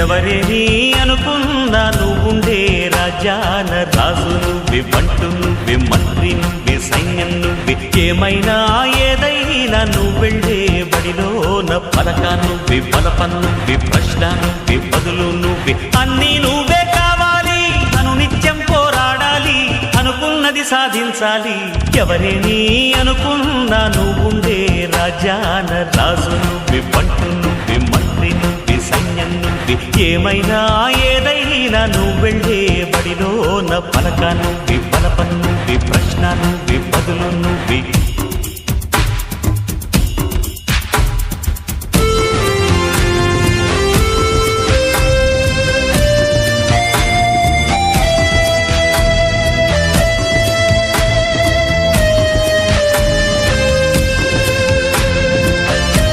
ఎవరేని అనుకున్నా నువ్వుండే రాజ్యాన రాజు నువ్వే, బంటు నువ్వే, మంత్రి నువ్వే, సైన్యం నువ్వే, ఏమైనా ఏదైనా నువ్వెళ్ళే బడిలోన పలక నువ్వే, బలపం నువ్వే, ప్రశ్న నువ్వే, బదులు నువ్వే, అన్నీ నువ్వే కావాలి. అనునిత్యం పోరాడాలి, అనుకున్నది సాధించాలి. ఎవరేని అనుకున్నా నువ్వుండే రాజ్యాన రాజు నువ్వే, బంటు నువ్వే, మంత్రి నువ్వే, సైన్యం నువ్వే, ఏమైనా ఏదైనా నువ్వెళ్ళే బడిలోన పలక నువ్వే, బలపం నువ్వే, ప్రశ్న నువ్వే, బదులు నువ్వే.